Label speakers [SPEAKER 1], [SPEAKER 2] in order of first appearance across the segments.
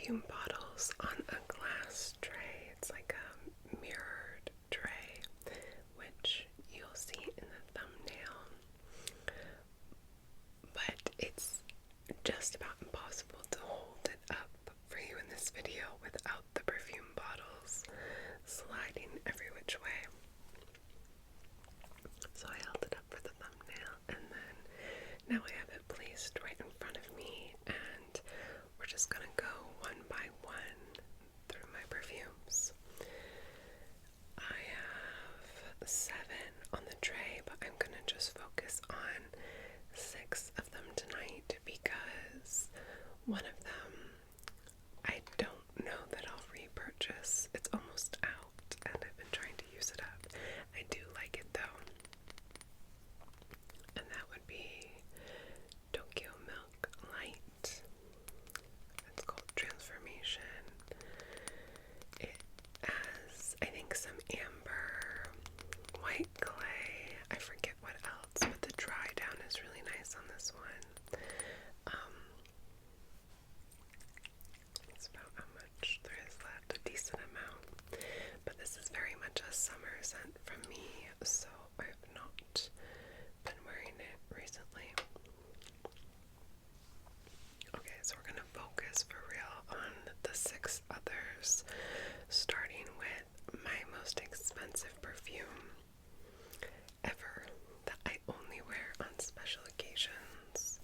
[SPEAKER 1] perfume bottles on a glass tray. It's like a mirrored tray, which you'll see in the thumbnail. But it's just about impossible to hold it up for you in this video without the perfume bottles sliding every which way. So I held it up for the thumbnail, and then now I have it placed right in front of me, and we're just gonna go one by one through my perfumes. I have 7 on the tray, but I'm gonna just focus on 6 of them tonight because one of them I don't know that I'll repurchase. It's almost out and I've been trying to use it up. I do like it though. And that would be Tokyo Milk Light. It's called Transformation. It has, I think, some amber, white clay, I forget what else, but the dry down is really nice on this one. That's about how much there is left, a decent amount. But this is very much a summer scent from me, so I have not been wearing it recently. Okay, so we're gonna focus for real on the 6 others, starting with my most expensive perfume ever that I only wear on special occasions,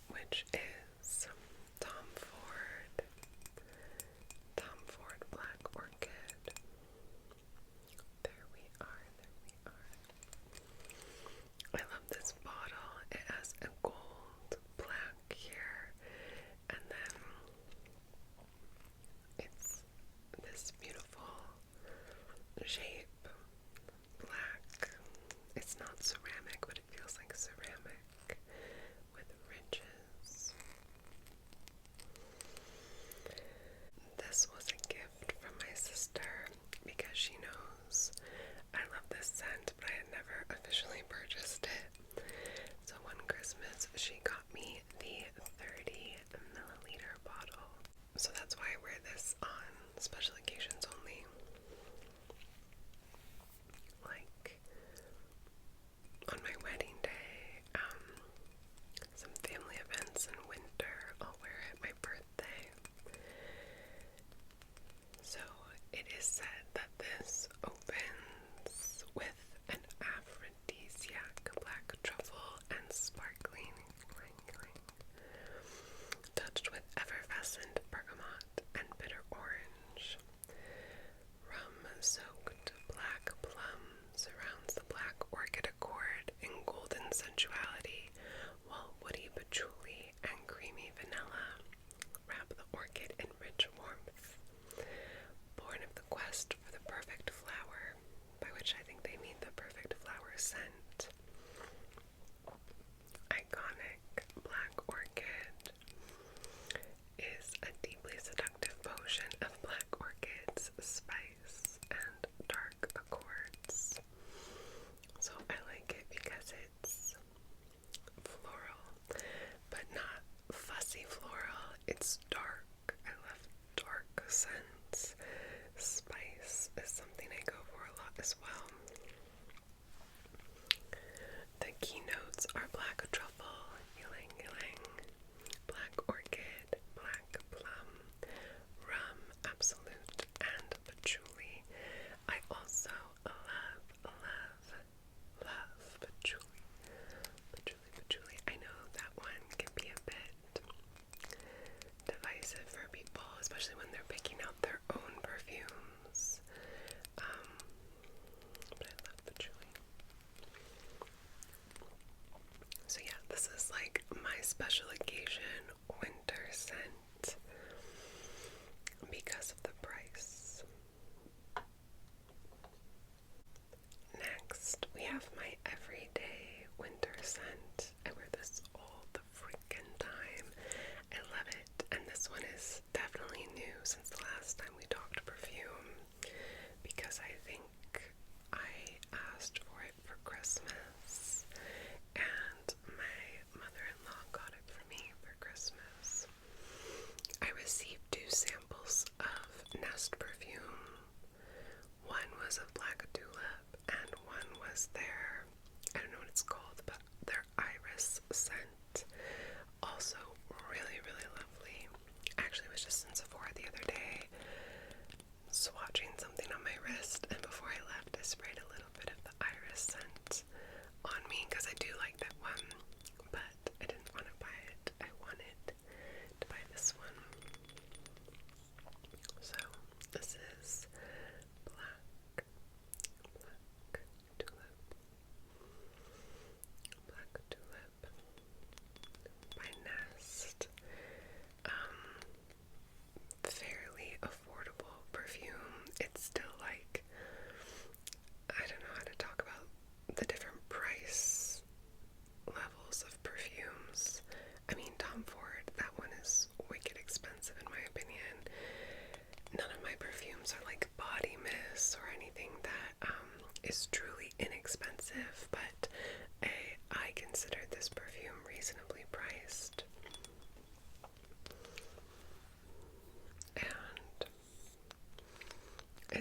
[SPEAKER 1] which is Tom Ford Black Orchid. There we are. I love this bottle. It has a gold black here, and then it's this beautiful shape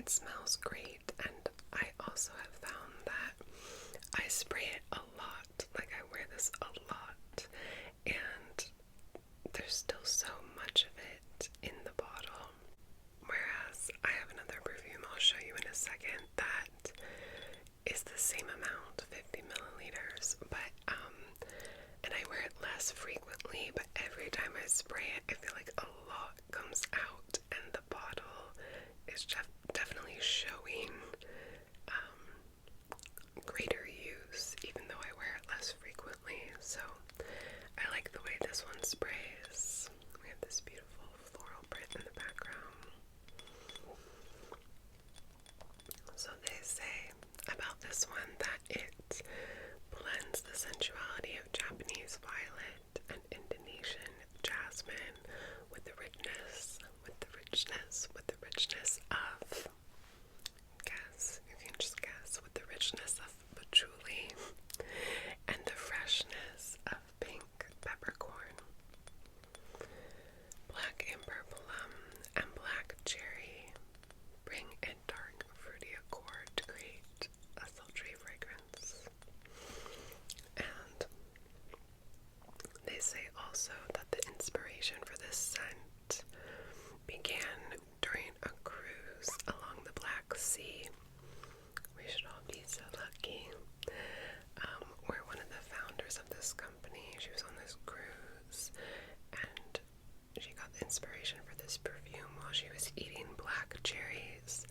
[SPEAKER 1] it smells great, and I also have found that I spray it a lot. Like, I wear this a lot, and there's still so much of it in the bottle. Whereas I have another perfume I'll show you in a second that is the same amount, 50 milliliters, but and I wear it less frequently, but every time I spray it, I feel like a lot comes out, and the bottle is definitely showing greater use, even though I wear it less frequently. So I like the way this one sprays. We have this beautiful floral print in the background. So they say about this one that it blends the sensuality of Japanese violet and Indonesian jasmine with the richness of, guess, you can just guess, with the richness of patchouli and the freshness of pink peppercorn. Black amber plum and black cherry bring a dark fruity accord to create a sultry fragrance. And they say also that the inspiration for this scent began during a cruise along the Black Sea. We should all be so lucky. Where one of the founders of this company, she was on this cruise, and she got the inspiration for this perfume while she was eating black cherries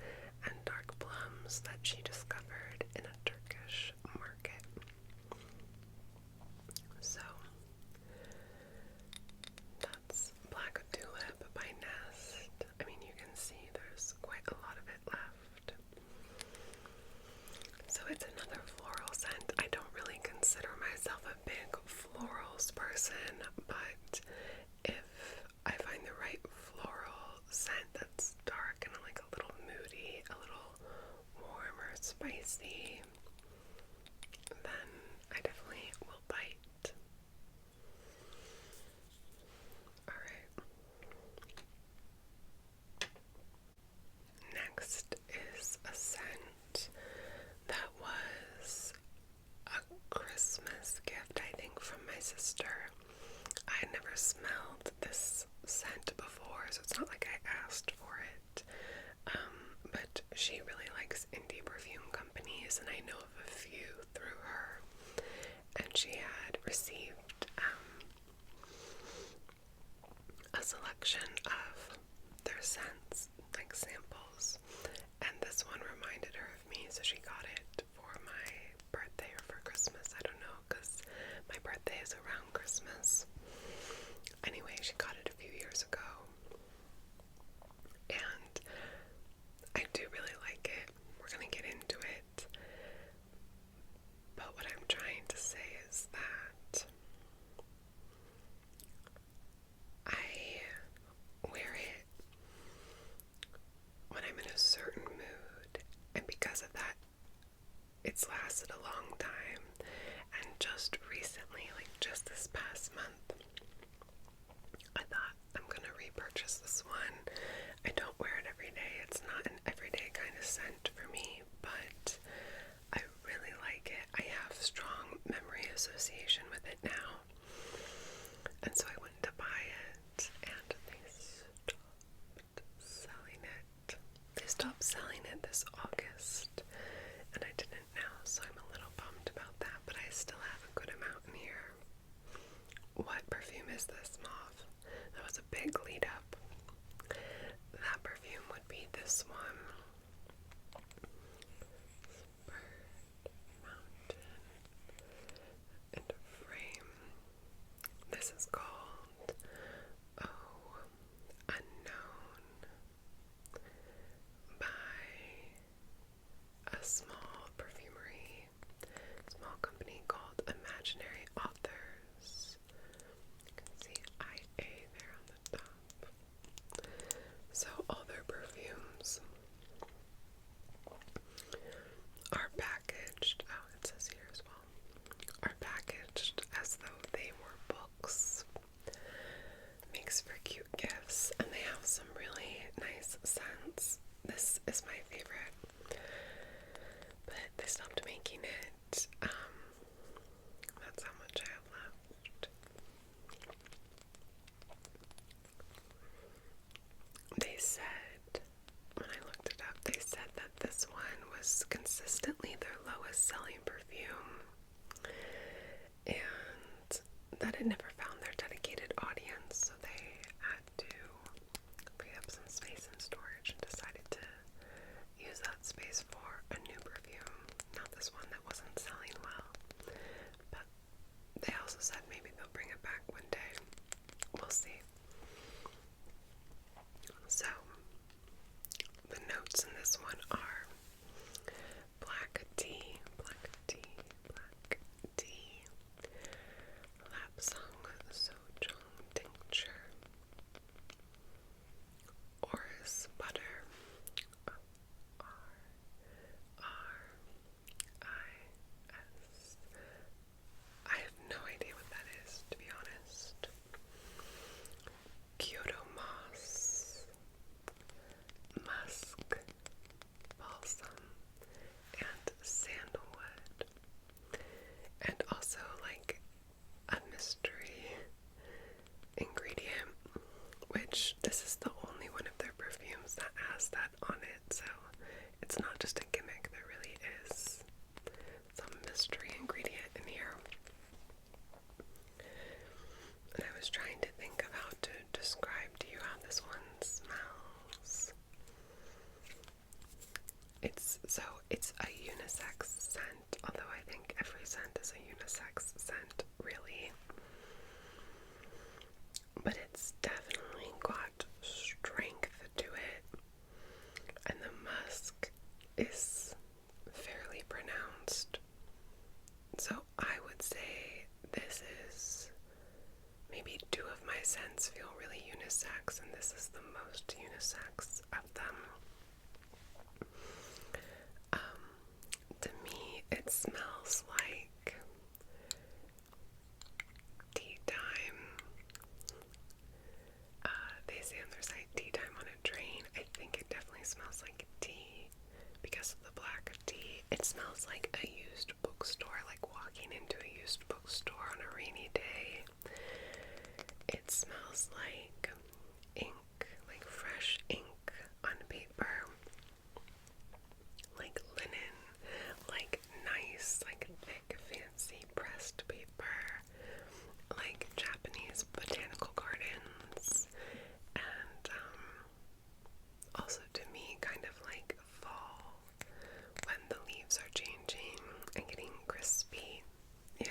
[SPEAKER 1] and dark plums that she discovered in a Turkish market. So that's Black Tulip by Nest. I mean, you can see there's quite a lot of it left. So it's another floral scent. I don't really consider myself a big florals person, but if I find the right floral scent that's dark and like a little moody, a little warm or spicy, then I definitely will bite. Alright. Next is a scent that was a Christmas gift, I think, from my sister. I had never smelled this scent before, so it's not like I asked for it. But she really likes indie perfume companies, and I know of a few through her. And she had received a selection of their scents, like samples. And this one reminded her of me, so she got it for my birthday or for Christmas. I don't know, because my birthday is around Christmas. Anyway, she got it a few years ago, and I do really like it. We're gonna get into it, but what I'm trying to say is that I wear it when I'm in a certain mood, and because of that, it's lasted a long time. And just recently, like just this past month, I thought I'm gonna repurchase this one. I don't wear it every day. It's not an everyday kind of scent for me, but I really like it. I have strong memory association with it now. And so I went to buy it, and they stopped selling it. They stopped selling it this August, and I didn't know, so I'm a little bummed about that, but I still have a good amount in here. What perfume is this, Mauve? That was a big lead up. That perfume would be this one. Bird, Mountain, and a Frame. This is called Oh Unknown by a small perfumery, small company called Imaginary Authors. You can see IA there on the top. So all their perfumes said, when I looked it up, they said that this one was consistently their lowest selling perfume, and that it never found their dedicated audience, so they had to free up some space in storage and decided to use that space for a new perfume, not this one that wasn't selling well. But they also said maybe they'll bring it back one day. We'll see. So, the notes in this one are black tea, lapsang sojong tincture, orris butter, R-R-I-S. I have no idea what that is, to be honest. Kyoto moss, musk, balsam, and sandalwood. And also like a mystery ingredient, which this is the only one of their perfumes that has that on it, so it's not just a gimmick, there really is some mystery ingredient in here. And I was trying to think of how to describe to you how this one smells. It's a unisex scent, although I think every scent is a unisex scent, really. But it's definitely got strength to it, and the musk is fairly pronounced. So I would say this is maybe two of my scents feel really unisex, and this is the most unisex of them. To me, it smells like tea time. They say on their site, tea time on a train. I think it definitely smells like tea because of the black tea. It smells like a used bookstore, like walking into a used bookstore on a rainy day. It smells like ink, like fresh ink on paper, like linen, like nice, like thick, fancy pressed paper, like Japanese botanical gardens, and also to me kind of like fall when the leaves are changing and getting crispy. Yeah.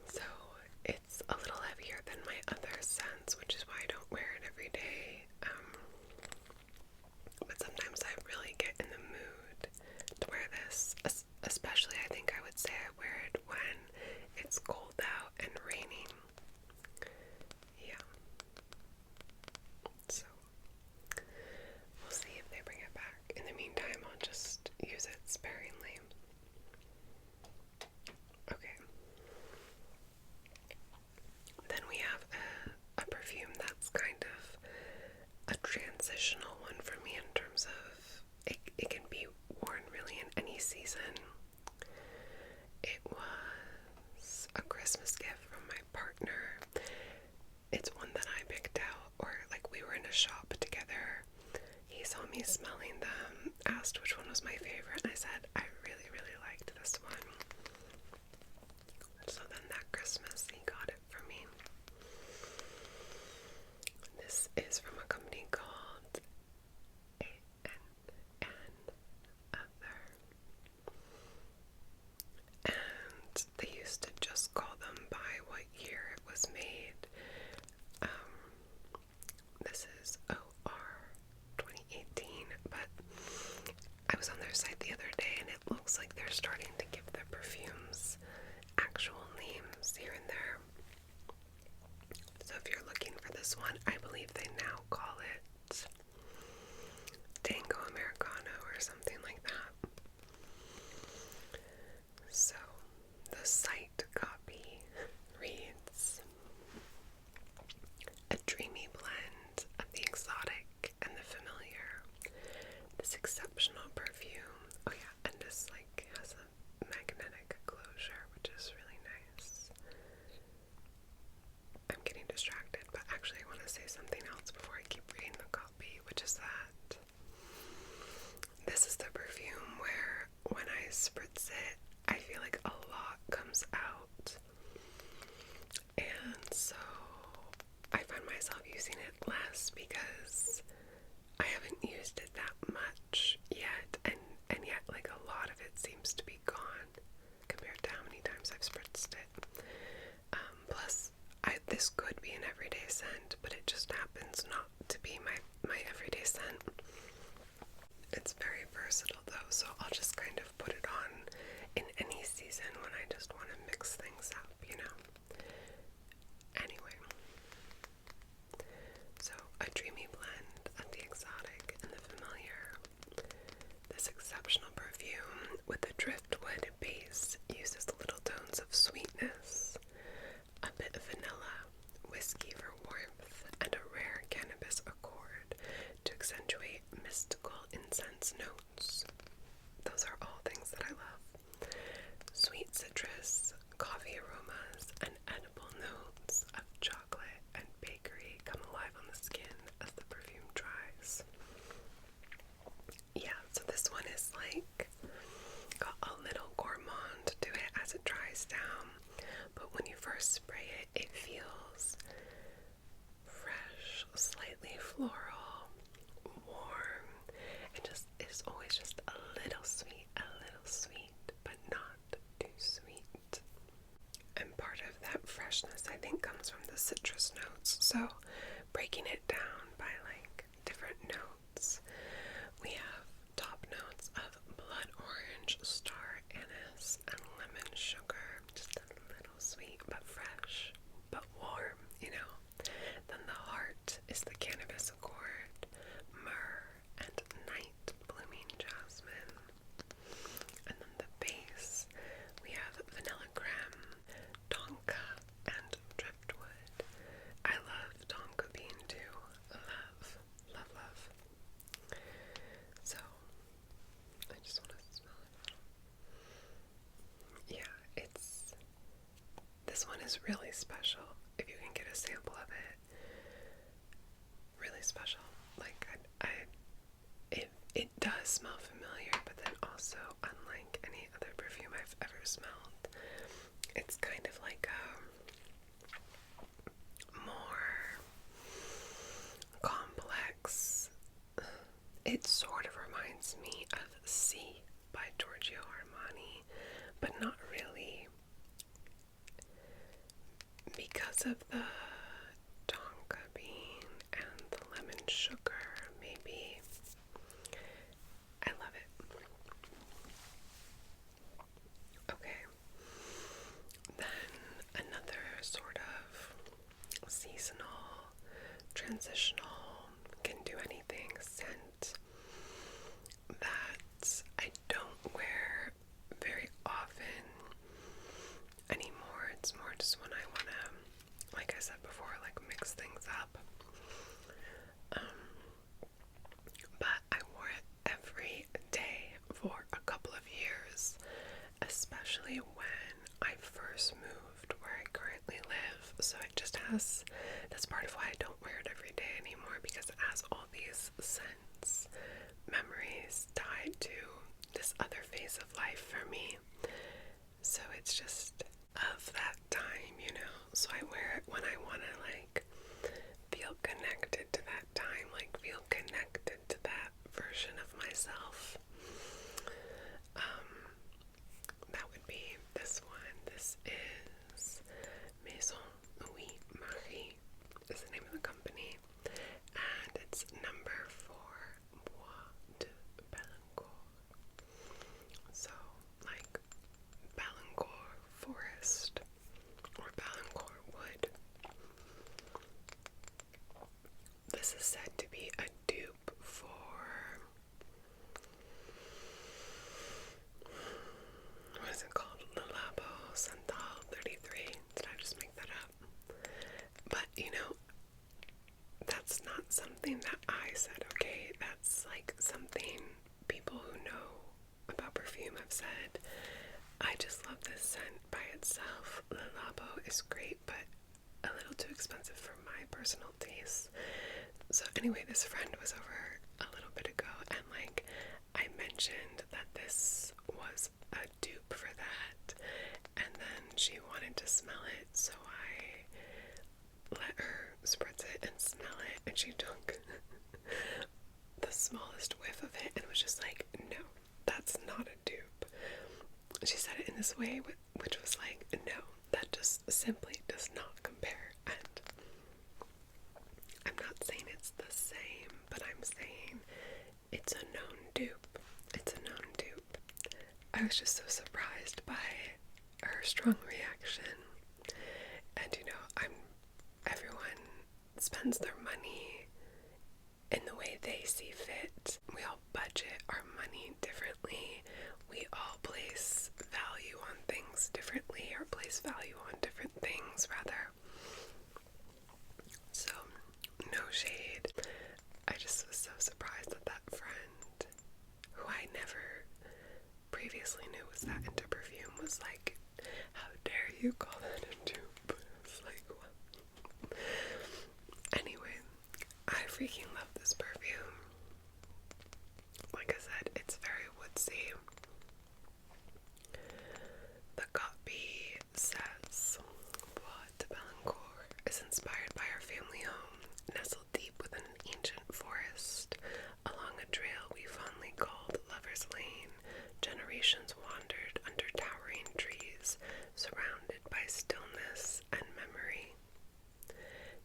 [SPEAKER 1] So it's a little heavier than my other scents, which is why I don't wear it every day. But sometimes I really get in the mood to wear this. Especially, I think I would say I wear it when it's cold out and raining. Yeah. So, we'll see if they bring it back. In the meantime, I'll just use it sparingly. Okay. Then we have a perfume that's kind of a transitional one for me in terms of it can be worn really in any season. It was a Christmas gift from my partner. It's one that I picked out, or like we were in a shop together. He saw me smelling them, asked which one was my favorite, and I said I really, really liked this one. So then that Christmas he got it for me. This is from a company called A&N Other. And they used to just call them by what year it was made. This is OR 2018, but I was on their site the other day and it looks like they're starting to give their perfumes actual names here and there. So if you're looking for this one, I believe they now call it Tango Americano or something like that. So the site copy reads, a dreamy blend of the exotic and the familiar. This exceptional perfume, oh yeah, and this like has a magnetic closure, which is really nice. I'm getting distracted, but actually I want to say something so I find myself using it less because I haven't used it that much yet, and yet like a lot of it seems to be gone compared to how many times I've spritzed it. Plus, this could be an everyday scent, but it just happens not to be my everyday scent. It's very versatile though, so I'll just kind of put it on in any season when I just want to mix things up, you know? Anyway, so a dreamy blend of the exotic and the familiar. This exceptional perfume with a driftwood base uses little tones of sweetness, a bit of vanilla, whiskey for warmth, and a rare cannabis accord to accentuate mystical incense notes. Those are all things that I love. Sweet citrus, coffee aromas, and edible notes of chocolate and bakery come alive on the skin as the perfume dries. Yeah, so this one is like got a little gourmand to it as it dries down, but when you first spray it, it feels fresh, slightly floral, warm, and just is always just a little sweet, but not too sweet. And part of that freshness, I think, comes from the citrus notes. So breaking it down by like different notes, we have top notes of blood orange, star anise, and lemon sugar. Just a little sweet, but fresh, but warm, you know. Then the heart is the cannabis accord, myrrh, and night blooming jasmine. And then the base, we have vanilla creme, tonka, and driftwood. I love tonka bean too. Love, love, love. So, I just want to smell it. Yeah, this one is really special. If you can get a sample of it, really special. Like, it does smell familiar, but then also, unlike any other perfume I've ever smelled, it's kind of like a more complex. It sort of reminds me of C by Giorgio Armani, but not really, because of the tonka bean and the lemon sugar, maybe. I love it. Okay. Then another sort of seasonal, transitional, can do anything scent that I don't wear very often anymore. It's more just when I want to, like I said before, like mix things up. But I wore it every day for a couple of years, especially when I first moved where I currently live. So it just has, that's part of why I don't wear it every day anymore, because it has all these scents, memories tied to this other phase of life for me. So it's just of that time, you know. So I wear it when I want to like feel connected to that time, like feel connected to that version of myself. That would be this one. This is Maison Louis Marie is the name of the company, and it's number 4 Bois de Balancourt. So like Balancourt forest or Balancourt wood. This is said to be a dupe for what is it called? Le Labo Santal 33. Did I just make that up? But you know, that's not something that I said, okay? That's like something people who know about perfume have said. I just love this scent by itself. Le Labo is great, but a little too expensive for my personal taste. So anyway, this friend was over a little bit ago, and like I mentioned that this was a dupe for that, and then she wanted to smell it, so I and she took the smallest whiff of it and was just like, no, that's not a dupe. She said it in this way, which was like, no, that just simply does not compare. And I'm not saying it's the same, but I'm saying it's a known dupe. It's a known dupe. I was just so surprised by her strong reaction. And everyone spends their money in the way they see fit. We all budget our money differently. We all place value on things differently, or place value on different things, rather. So, no shade. I just was so surprised that that friend, who I never previously knew was that into perfume, was like, how dare you call that a dupe? I was like, what? Anyway, I freaking love this perfume. Like I said, it's very woodsy. The copy says, Bois de Belancourt is inspired by our family home, nestled deep within an ancient forest. Along a trail we fondly called Lover's Lane, generations wandered under towering trees, surrounded by stillness and memory.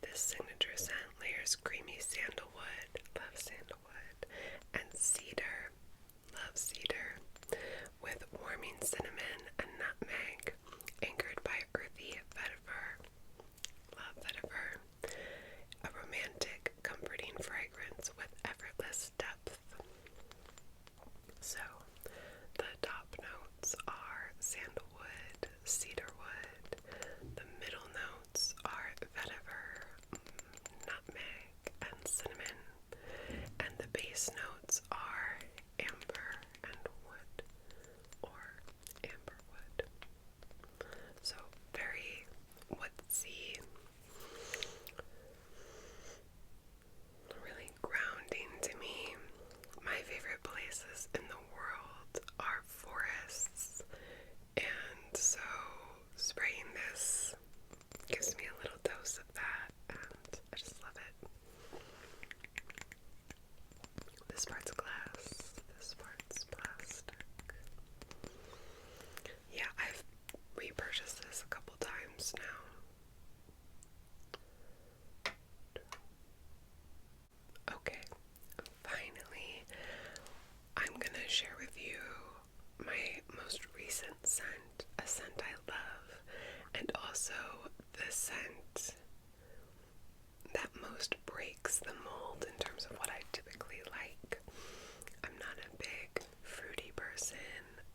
[SPEAKER 1] This signature scent layers creamy sandalwood, love sandalwood, and cedar, love cedar, with warming cinnamon and nutmeg, anchored by earthy vetiver, love vetiver, a romantic, comforting fragrance with effortless depth. So, the top notes are sandalwood, cedarwood, the middle notes are vetiver, nutmeg, and cinnamon, and the base notes are amber and wood, or amber wood. So very woodsy, really grounding to me. My favorite places in the world are forests, and so spraying this gives me a little dose of that, and I just love it. This part's glass, this part's plastic. Yeah, I've repurchased this a couple times now. Okay, finally, I'm gonna share with you my most recent scent, a scent I love, and also the scent that most breaks the mold in terms of what I typically like. I'm not a big fruity person,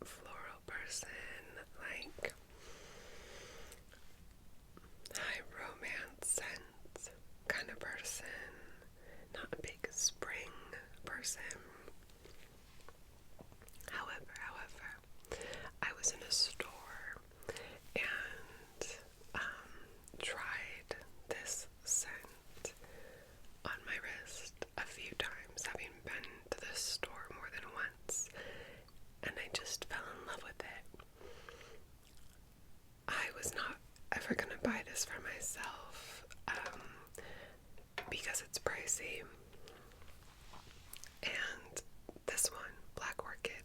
[SPEAKER 1] floral person, like high romance scent kind of person, not a big spring person. However, I was in a store and tried this scent on my wrist a few times, having been to the store more than once, and I just fell in love with it. I was not ever gonna buy this for myself because it's pricey, and this one, Black Orchid,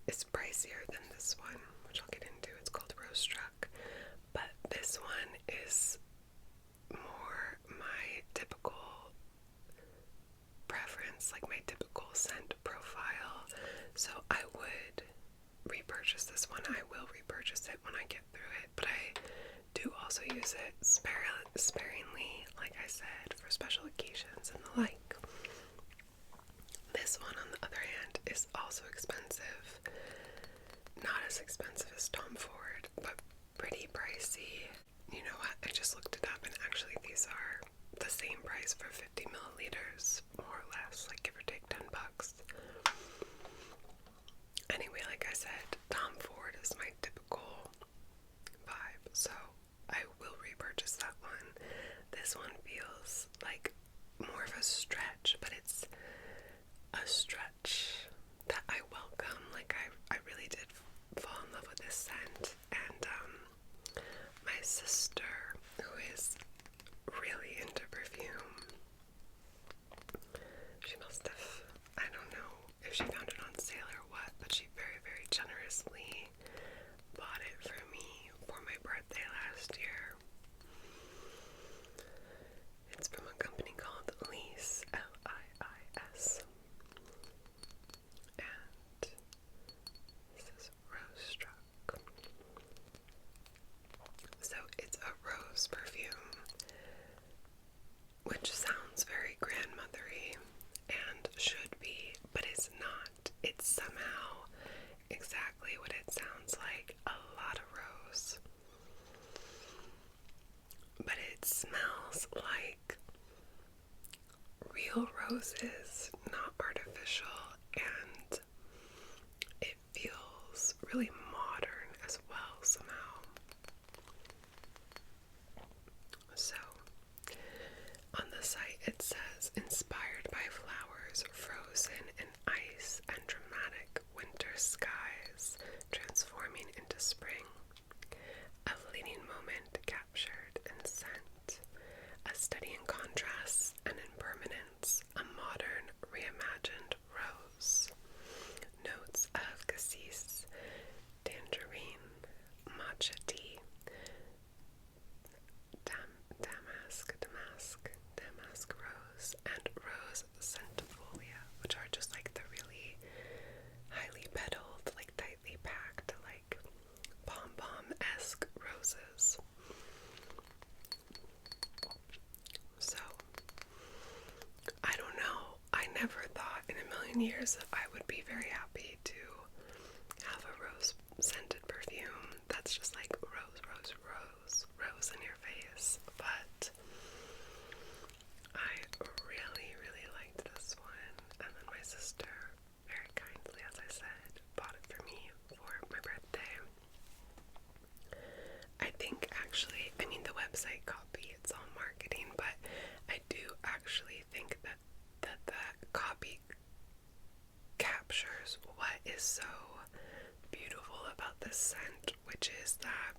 [SPEAKER 1] is pricier than this one, which I'll get into. It's called Rose Struck, but this one is more my typical preference, like my typical scent profile. So I would repurchase this one. I will repurchase it when I get through it, but I do also use it sparingly, like I said, for special occasions and the like. This one, on the other hand, is also expensive. Not as expensive as Tom Ford, but pretty pricey. You know what? I just looked it up, and actually these are the same price for 50 milliliters, more or less, like give or take $10. Anyway, like I said, Tom Ford is my typical vibe, so I will repurchase that one. This one feels like more of a stretch, but it's a stretch that I welcome. Like I really did fall in love with this scent, and my sister, who is really into perfume, rose perfume, which sounds very grandmothery and should be, but it's not. It's somehow exactly what it sounds like, a lot of rose. But it smells like real roses, not artificial, and it feels really modern as well somehow. So, on the site it says, inspired by flowers frozen in ice and dramatic winter skies transforming into spring, a fleeting moment captured in scent, a study in contrasts and impermanence, a modern reimagined rose. Notes of cassis, tangerine, matcha tea, damask rose, and rose centifolia, which are just like the really highly petaled, like tightly packed, like pom-pom-esque roses. So, I don't know. I never thought in a million years that I would be very happy to have a rose scented perfume that's just like rose in your face. But I really, really liked this one. And then my sister, very kindly, as I said, bought it for me for my birthday. I think actually, I mean, the website copy, it's all marketing, but I do actually think that the copy captures what is so beautiful about this scent, which is that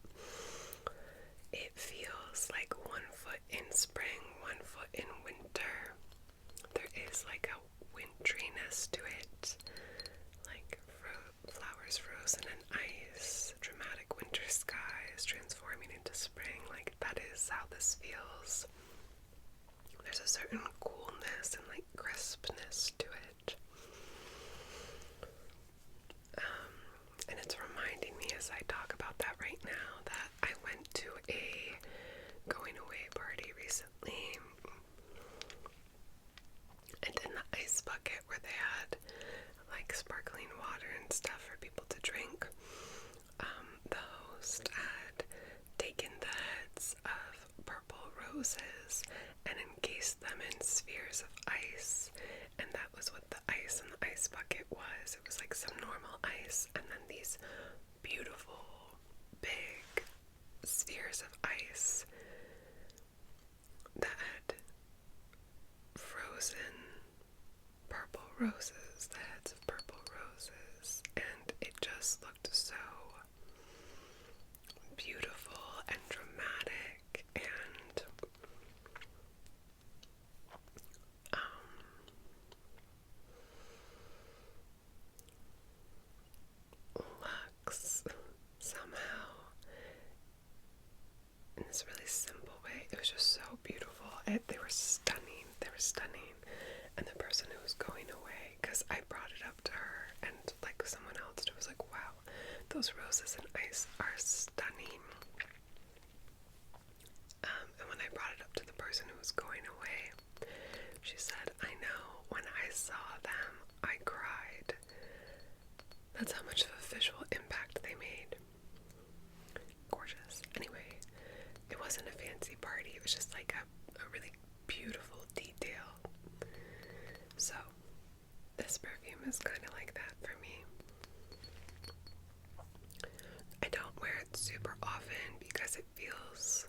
[SPEAKER 1] it feels like one foot in spring, one foot in winter. There is like a winteriness to it, like flowers frozen in ice, dramatic winter skies transforming into spring. Like, that is how this feels. There's a certain coolness and like crispness to it. And it's reminding me, as I talk about that right now, that I went to a going away party recently, and in the ice bucket where they had like sparkling water and stuff for people to drink, the host had taken the heads of purple roses and encased them in spheres of ice, and that was what the ice in the ice bucket was. It was like some normal ice, and then these beautiful big spheres of ice that had frozen purple roses, the heads of purple roses, and it just looked so beautiful and dramatic and luxe somehow in this really simple way. It was just so beautiful. They were stunning. They were stunning. And the person who was going away, because I brought it up to her, and like someone else was like, wow, those roses and ice are stunning. And when I brought it up to the person who was going away, she said, I know, when I saw them, I cried. That's how much of a visual impact they made. Gorgeous. Anyway, it wasn't a fancy party. It was just like a really beautiful detail. So, this perfume is kind of like that for me. I don't wear it super often because it feels